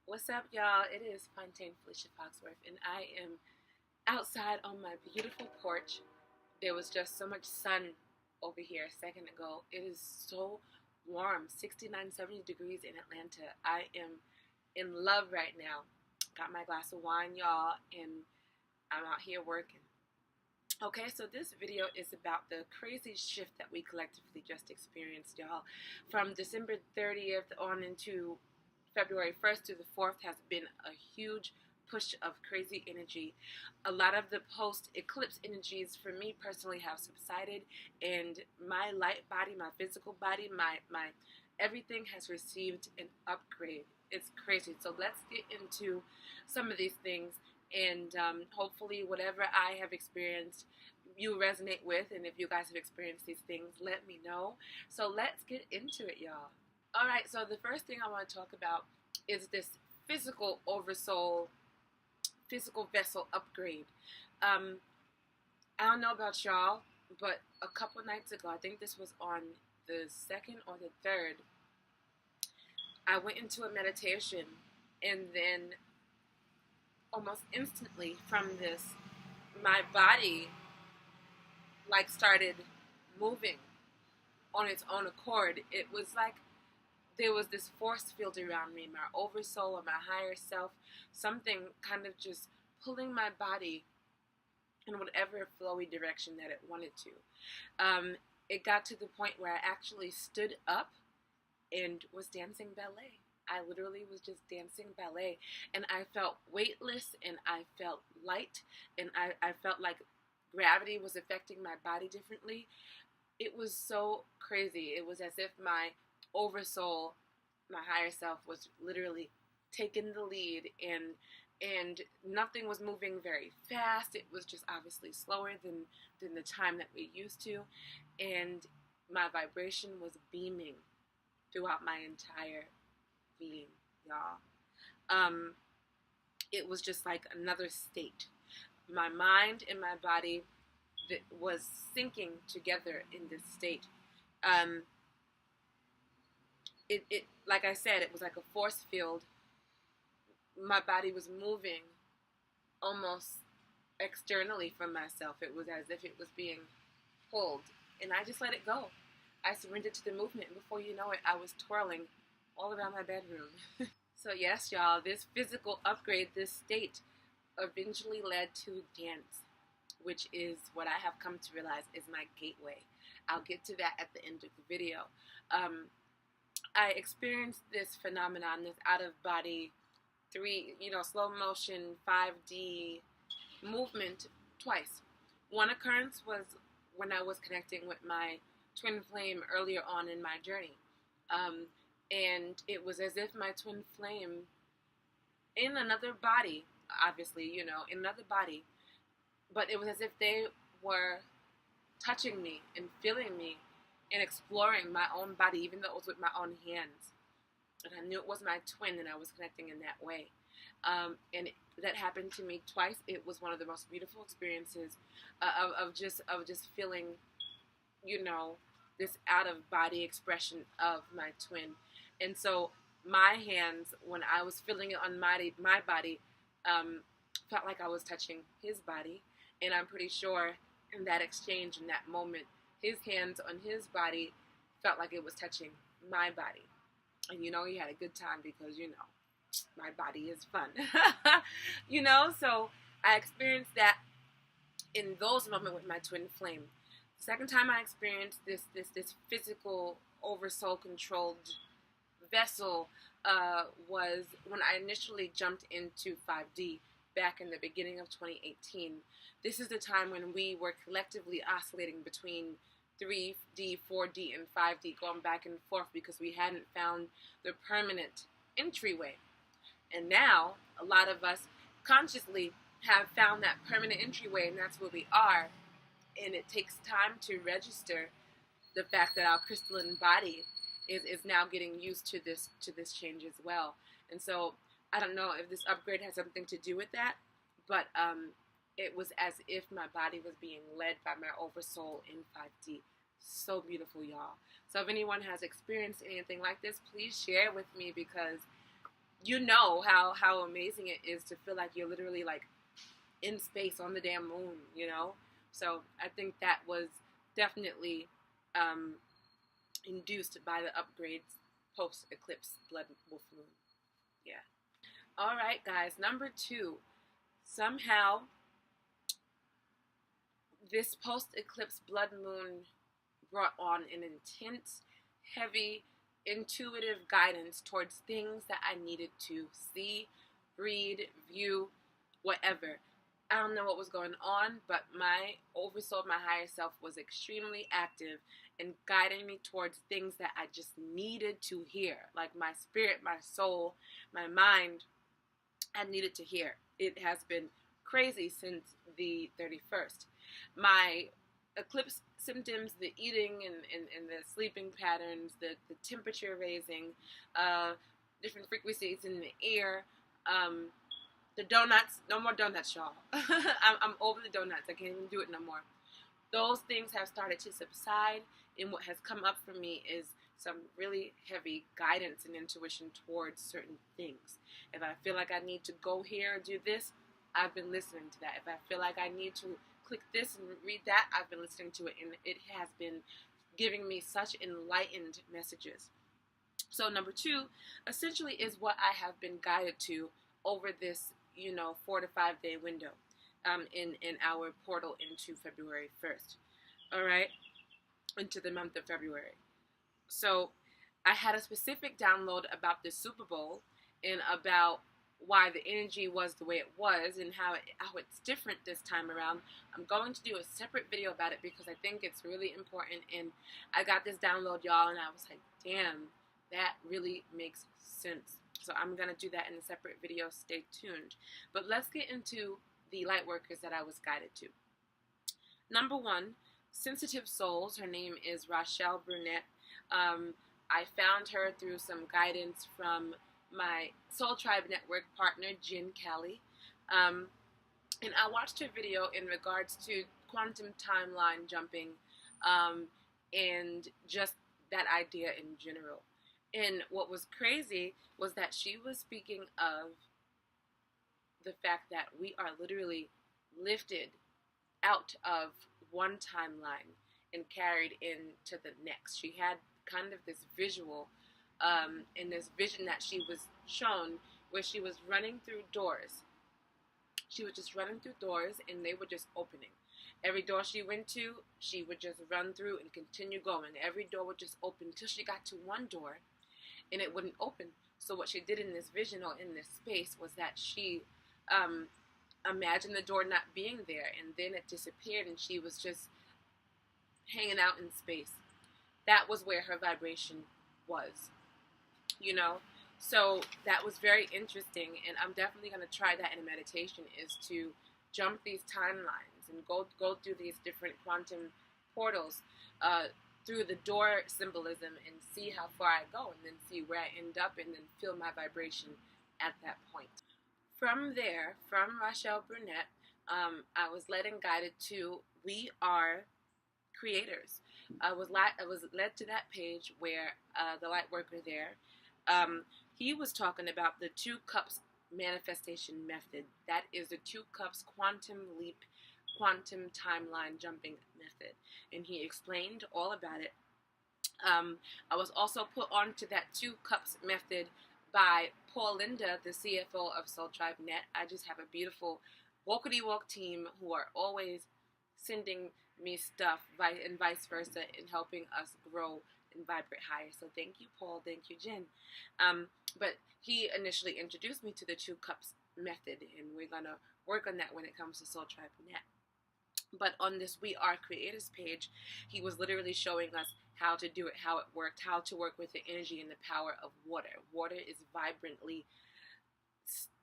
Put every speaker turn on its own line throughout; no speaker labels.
What's up, y'all? It is Fontaine Felicia Foxworth, and I am outside on my beautiful porch. There was just so much sun over here a second ago. It is so warm, 69, 70 degrees in Atlanta. I am in love right now. Got my glass of wine, y'all, and I'm out here working. Okay, so this video is about the crazy shift that we collectively just experienced, y'all. From December 30th on into February 1st to the 4th has been a huge push of crazy energy. A lot of the post-eclipse energies for me personally have subsided, and my light body, my physical body, my everything has received an upgrade. It's crazy. So let's get into some of these things, and hopefully whatever I have experienced you resonate with, and if you guys have experienced these things, let me know. So let's get into it, y'all. Alright, so the first thing I want to talk about is this physical oversoul, physical vessel upgrade. I don't know about y'all, but a couple nights ago, I think this was on the 2nd or the 3rd, I went into a meditation, and then almost instantly from this, my body started moving on its own accord. It was like there was this force field around me, my oversoul or my higher self, something kind of just pulling my body in whatever flowy direction that it wanted to. It got to the point where I actually stood up and was dancing ballet. I literally was just dancing ballet, and I felt weightless, and I felt light, and I felt like gravity was affecting my body differently. It was so crazy. It was as if my oversoul, my higher self, was literally taking the lead, and nothing was moving very fast. It was just obviously slower than the time that we used to, and my vibration was beaming throughout my entire being, y'all. It was just like another state. My mind and my body was syncing together in this state. It like I said, it was like a force field. My body was moving almost externally from myself. It was as if it was being pulled, and I just let it go. I surrendered to the movement, and before you know it, I was twirling all around my bedroom. So yes, y'all, this physical upgrade, this state, eventually led to dance, which is what I have come to realize is my gateway. I'll get to that at the end of the video. I experienced this phenomenon, this out-of-body, slow motion, 5D movement twice. One occurrence was when I was connecting with my twin flame earlier on in my journey. And it was as if my twin flame, in another body, obviously, in another body, but it was as if they were touching me and feeling me and exploring my own body, even though it was with my own hands. And I knew it was my twin, and I was connecting in that way. That happened to me twice. It was one of the most beautiful experiences of just feeling, this out-of-body expression of my twin. And so my hands, when I was feeling it on my body, felt like I was touching his body. And I'm pretty sure in that exchange, in that moment, his hands on his body felt like it was touching my body. And he had a good time because, my body is fun. So I experienced that in those moments with my twin flame. Second time I experienced this physical oversoul controlled vessel was when I initially jumped into 5D back in the beginning of 2018. This is the time when we were collectively oscillating between 3D, 4D, and 5D, going back and forth because we hadn't found the permanent entryway. And now, a lot of us consciously have found that permanent entryway, and that's where we are. And it takes time to register the fact that our crystalline body is now getting used to this change as well. And so I don't know if this upgrade has something to do with that, but it was as if my body was being led by my oversoul in 5D. So beautiful, y'all. So if anyone has experienced anything like this, please share with me, because you know how amazing it is to feel like you're literally like in space on the damn moon, you know? So I think that was definitely um, induced by the upgrades post eclipse blood wolf moon. Yeah. All right, guys. Number 2. Somehow, this post eclipse blood moon brought on an intense, heavy, intuitive guidance towards things that I needed to see, read, view, whatever. I don't know what was going on, but my oversoul, my higher self, was extremely active in guiding me towards things that I just needed to hear. Like my spirit, my soul, my mind, I needed to hear. It has been crazy since the 31st. My eclipse symptoms, the eating and the sleeping patterns, the temperature raising, different frequencies in the ear, the donuts, no more donuts, y'all. I'm over the donuts. I can't even do it no more. Those things have started to subside, and what has come up for me is some really heavy guidance and intuition towards certain things. If I feel like I need to go here and do this, I've been listening to that. If I feel like I need to click this and read that, I've been listening to it, and it has been giving me such enlightened messages. So number 2 essentially is what I have been guided to over this 4 to 5 day window in our portal into February 1st. All right, into the month of February. So I had a specific download about the Super Bowl and about why the energy was the way it was and how it's different this time around. I'm going to do a separate video about it because I think it's really important, and I got this download, y'all, and I was like, damn, that really makes sense. So I'm going to do that in a separate video. Stay tuned. But let's get into the light workers that I was guided to. Number 1, sensitive souls. Her name is Rochelle Burnett. I found her through some guidance from my Soul Tribe Network partner, Jen Kelly. And I watched her video in regards to quantum timeline jumping and just that idea in general. And what was crazy was that she was speaking of the fact that we are literally lifted out of one timeline and carried into the next. She had kind of this visual in this vision that she was shown where she was running through doors. She was just running through doors and they were just opening. Every door she went to, she would just run through and continue going. Every door would just open until she got to one door and it wouldn't open. So what she did in this vision or in this space was that she imagined the door not being there, and then it disappeared and she was just hanging out in space. That was where her vibration was, So that was very interesting, and I'm definitely going to try that in a meditation, is to jump these timelines and go through these different quantum portals through the door symbolism and see how far I go, and then see where I end up, and then feel my vibration at that point. From there, from Rochelle Burnett, I was led and guided to We Are Creators. I was led to that page where the light worker there, he was talking about the 2 cups manifestation method. That is the 2 cups quantum leap, quantum timeline jumping method. And he explained all about it. I was also put onto that 2 cups method by Paul Linda, the CFO of Soul Tribe Net. I just have a beautiful Walkity Walk team who are always sending me stuff and vice versa in helping us grow and vibrate higher. So thank you, Paul. Thank you, Jen. But he initially introduced me to the 2 cups method, and we're going to work on that when it comes to Soul Tribe Net. But on this We Are Creators page, he was literally showing us how to do it, how it worked, how to work with the energy and the power of water. Water is vibrantly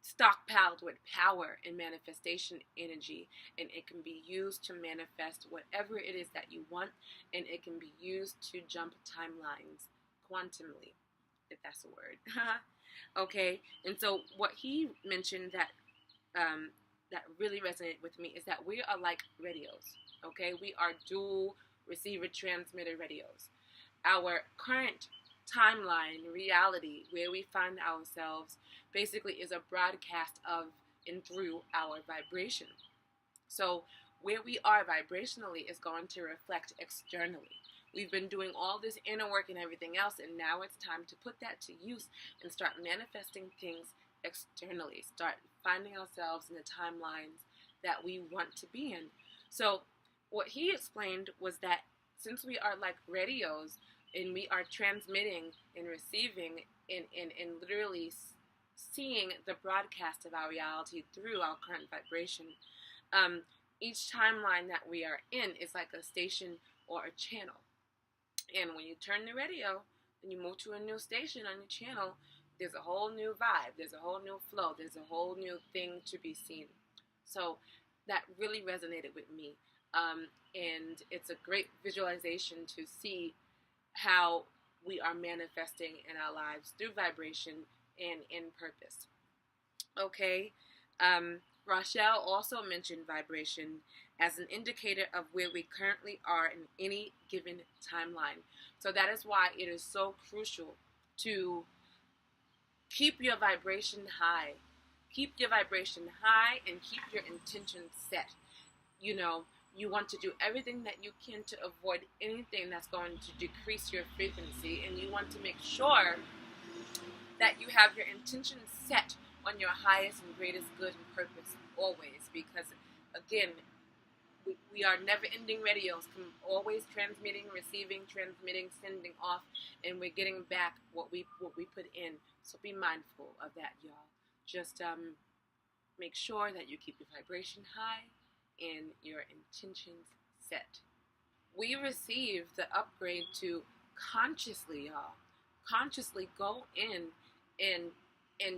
stockpiled with power and manifestation energy, and it can be used to manifest whatever it is that you want, and it can be used to jump timelines quantumly, if that's a word. Okay, and so what he mentioned that that really resonated with me is that we are like radios. Okay, we are dual receiver transmitter radios. Our current timeline, reality, where we find ourselves, basically is a broadcast of and through our vibration. So where we are vibrationally is going to reflect externally. We've been doing all this inner work and everything else, and now it's time to put that to use and start manifesting things externally. Start finding ourselves in the timelines that we want to be in. So what he explained was that since we are like radios and we are transmitting and receiving and literally seeing the broadcast of our reality through our current vibration, each timeline that we are in is like a station or a channel. And when you turn the radio and you move to a new station on your channel, there's a whole new vibe, there's a whole new flow, there's a whole new thing to be seen. So that really resonated with me. And it's a great visualization to see how we are manifesting in our lives through vibration and in purpose. Okay. Rochelle also mentioned vibration as an indicator of where we currently are in any given timeline. So that is why it is so crucial to keep your vibration high. Keep your vibration high and keep your intentions set. You know, you want to do everything that you can to avoid anything that's going to decrease your frequency, and you want to make sure that you have your intentions set on your highest and greatest good and purpose always, because again, we are never-ending radios, always transmitting, receiving, transmitting, sending off, and we're getting back what we put in. So be mindful of that, y'all. Just make sure that you keep your vibration high and your intentions set. We receive the upgrade to consciously, y'all, consciously go in and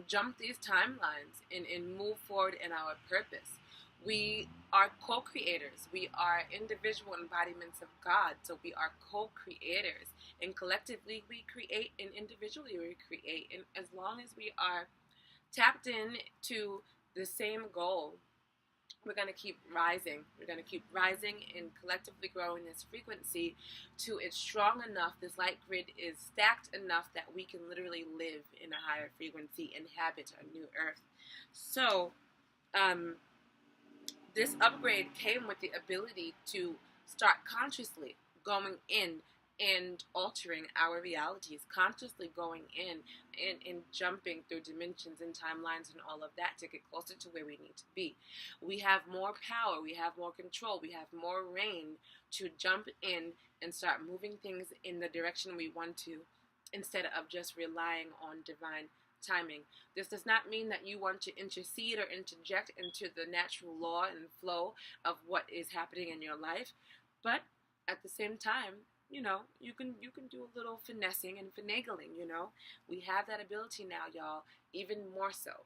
jump these timelines and move forward in our purpose. We are co-creators. We are individual embodiments of God. So we are co-creators. And collectively we create, and individually we create. And as long as we are tapped in to the same goal, we're going to keep rising. We're going to keep rising and collectively growing this frequency to it's strong enough, this light grid is stacked enough that we can literally live in a higher frequency, inhabit a new earth. So, this upgrade came with the ability to start consciously going in and altering our realities, consciously going in and jumping through dimensions and timelines and all of that to get closer to where we need to be. We have more power, we have more control, we have more reign to jump in and start moving things in the direction we want to, instead of just relying on divine timing. This does not mean that you want to intercede or interject into the natural law and flow of what is happening in your life, but at the same time, you know, you can do a little finessing and finagling. You know, we have that ability now, y'all, even more so.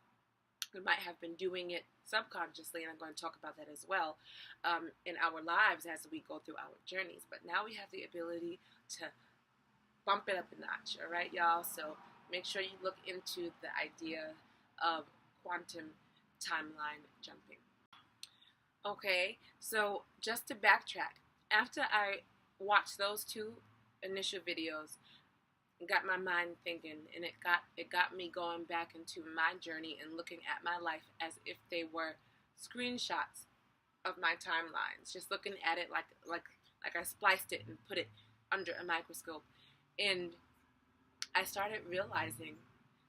We might have been doing it subconsciously, and I'm going to talk about that as well, in our lives as we go through our journeys. But now we have the ability to bump it up a notch, all right, y'all? So make sure you look into the idea of quantum timeline jumping. Okay, so just to backtrack, after I watched those two initial videos, got my mind thinking, and it got me going back into my journey and looking at my life as if they were screenshots of my timelines, just looking at it like I spliced it and put it under a microscope. And I started realizing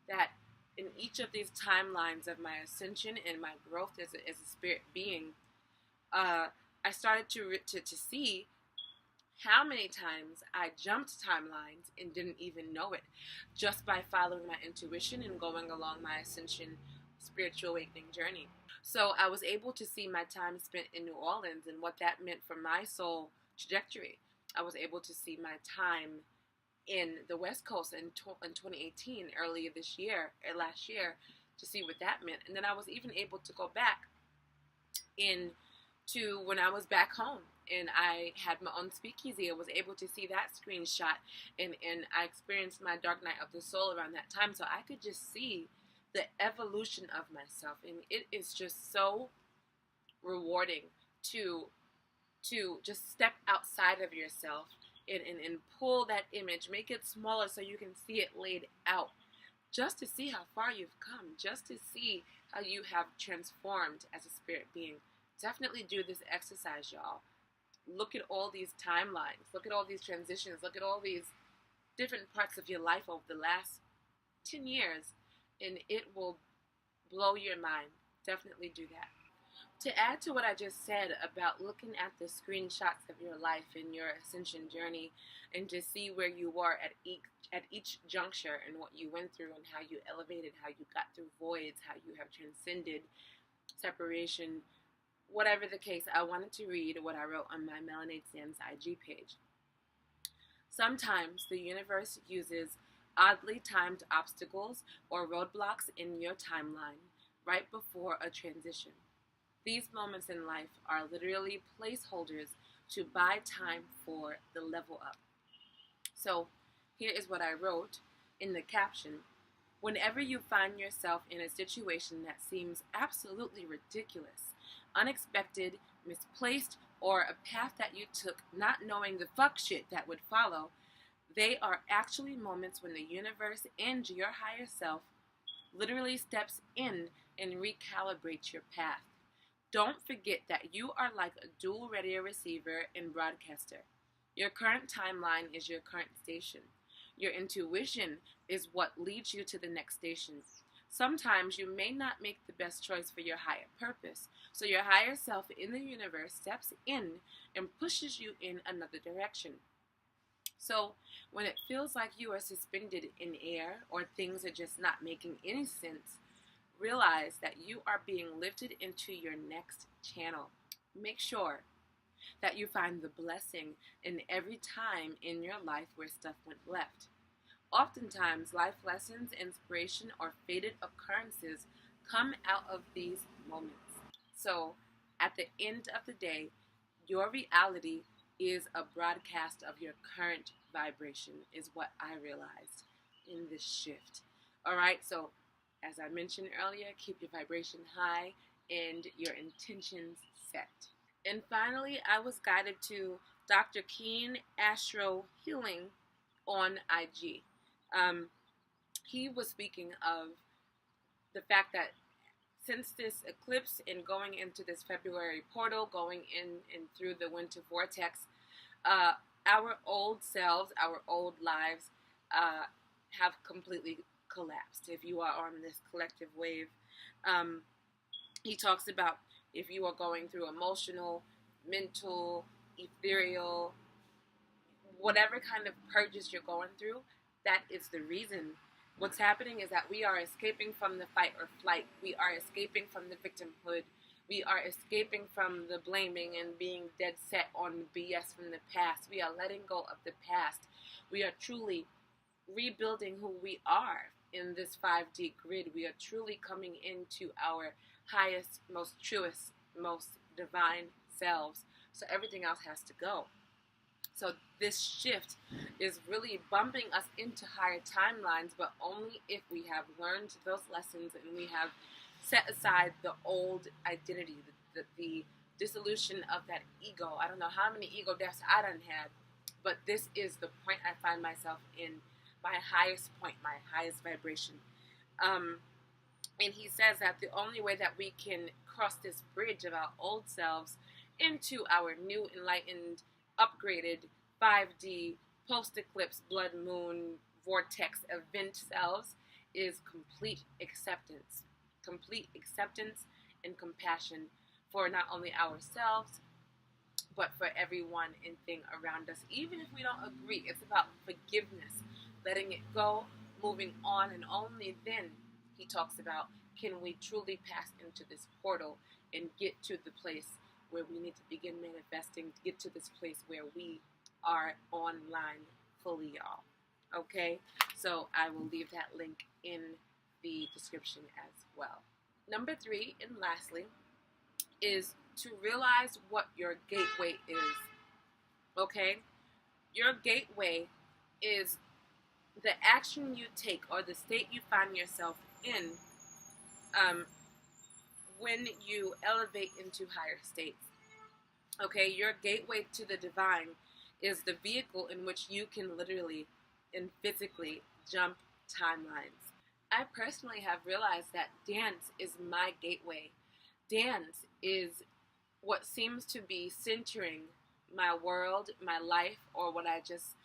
that in each of these timelines of my ascension and my growth as a spirit being, I started to see how many times I jumped timelines and didn't even know it, just by following my intuition and going along my ascension spiritual awakening journey. So I was able to see my time spent in New Orleans and what that meant for my soul trajectory. I was able to see my time in the West Coast in 2018, earlier this year, or last year, to see what that meant. And then I was even able to go back into when I was back home and I had my own speakeasy. I was able to see that screenshot, and I experienced my dark night of the soul around that time. So I could just see the evolution of myself, and it is just so rewarding to just step outside of yourself and pull that image, make it smaller so you can see it laid out, just to see how far you've come, just to see how you have transformed as a spirit being. Definitely do this exercise, y'all. Look at all these timelines, look at all these transitions, look at all these different parts of your life over the last 10 years, and it will blow your mind. Definitely do that. To add to what I just said about looking at the screenshots of your life and your ascension journey, and to see where you are at each juncture and what you went through and how you elevated, how you got through voids, how you have transcended separation, whatever the case, I wanted to read what I wrote on my Melanate Sands IG page. Sometimes the universe uses oddly timed obstacles or roadblocks in your timeline right before a transition. These moments in life are literally placeholders to buy time for the level up. So here is what I wrote in the caption. Whenever you find yourself in a situation that seems absolutely ridiculous, unexpected, misplaced, or a path that you took not knowing the fuck shit that would follow, they are actually moments when the universe and your higher self literally steps in and recalibrates your path. Don't forget that you are like a dual radio receiver and broadcaster. Your current timeline is your current station. Your intuition is what leads you to the next station. Sometimes you may not make the best choice for your higher purpose, so your higher self in the universe steps in and pushes you in another direction. So when it feels like you are suspended in air or things are just not making any sense, realize that you are being lifted into your next channel. Make sure that you find the blessing in every time in your life where stuff went left. Oftentimes, life lessons, inspiration, or fated occurrences come out of these moments. So, at the end of the day, your reality is a broadcast of your current vibration, is what I realized in this shift. All right, so as I mentioned earlier, keep your vibration high and your intentions set. And finally, I was guided to Dr. Keen Astro Healing on IG. He was speaking of the fact that since this eclipse and going into this February portal, going in and through the winter vortex, our old selves, our old lives have completely collapsed. If you are on this collective wave, he talks about if you are going through emotional, mental, ethereal, whatever kind of purges you're going through, that is the reason. What's happening is that we are escaping from the fight or flight. We are escaping from the victimhood. We are escaping from the blaming and being dead set on BS from the past. We are letting go of the past. We are truly rebuilding who we are in this 5D grid. We are truly coming into our highest, most truest, most divine selves. So everything else has to go. So this shift is really bumping us into higher timelines, but only if we have learned those lessons and we have set aside the old identity, the dissolution of that ego. I don't know how many ego deaths I done had, but this is the point I find myself in, my highest point, my highest vibration. And he says that the only way that we can cross this bridge of our old selves into our new enlightened, upgraded 5D post-eclipse blood moon vortex event selves is complete acceptance and compassion for not only ourselves but for everyone and thing around us. Even if we don't agree, it's about forgiveness, letting it go, moving on, and only then, he talks about, can we truly pass into this portal and get to the place where we need to begin manifesting, to get to this place where we are online fully, y'all. Okay? So I will leave that link in the description as well. Number 3, and lastly, is to realize what your gateway is. Okay? Your gateway is the action you take or the state you find yourself in when you elevate into higher states. Okay, your gateway to the divine is the vehicle in which you can literally and physically jump timelines. I personally have realized that dance is my gateway. Dance is what seems to be centering my world, my life, or what I just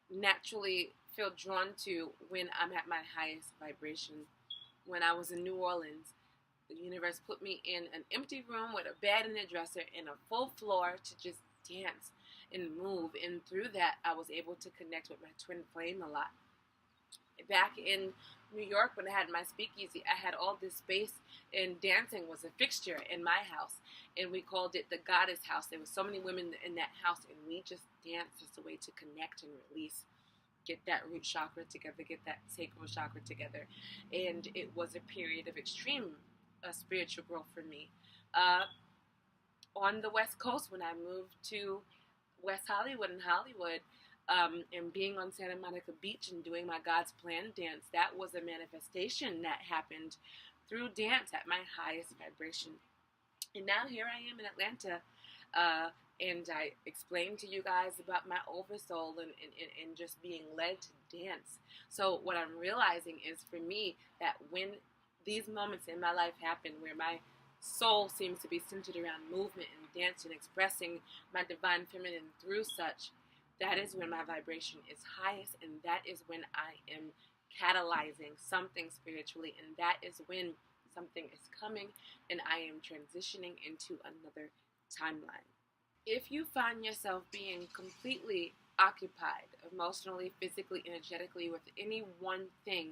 naturally feel drawn to when I'm at my highest vibration. When I was in New Orleans, the universe put me in an empty room with a bed and a dresser and a full floor to just dance and move. And through that, I was able to connect with my twin flame a lot. Back in New York, when I had my speakeasy, I had all this space, and dancing was a fixture in my house, and we called it the goddess house. There were so many women in that house, and we just danced as a way to connect and release, get that root chakra together, get that sacral chakra together. And it was a period of extreme spiritual growth for me. On the West Coast, when I moved to West Hollywood and Hollywood, and being on Santa Monica Beach and doing my God's Plan dance, that was a manifestation that happened through dance at my highest vibration. And now here I am in Atlanta, and I explained to you guys about my oversoul and just being led to dance. So what I'm realizing is, for me, that when these moments in my life happen where my soul seems to be centered around movement and dance and expressing my divine feminine through such, that is when my vibration is highest, and that is when I am catalyzing something spiritually, and that is when something is coming and I am transitioning into another timeline. If you find yourself being completely occupied emotionally, physically, energetically with any one thing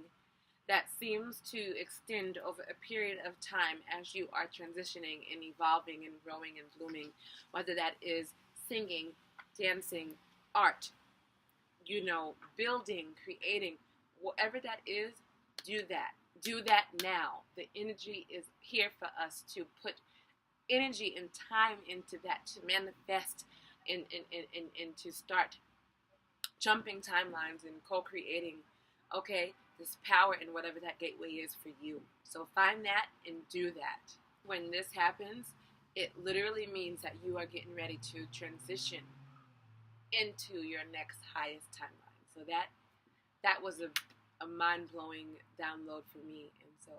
that seems to extend over a period of time as you are transitioning and evolving and growing and blooming, whether that is singing, dancing, art, building, creating, whatever that is, do that. Do that now. The energy is here for us to put energy and time into that, to manifest and to start jumping timelines and co-creating, okay, this power in whatever that gateway is for you. So find that and do that. When this happens, it literally means that you are getting ready to transition into your next highest timeline. So that was a mind-blowing download for me, and so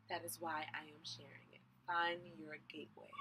that is why I am sharing it. Find your gateway.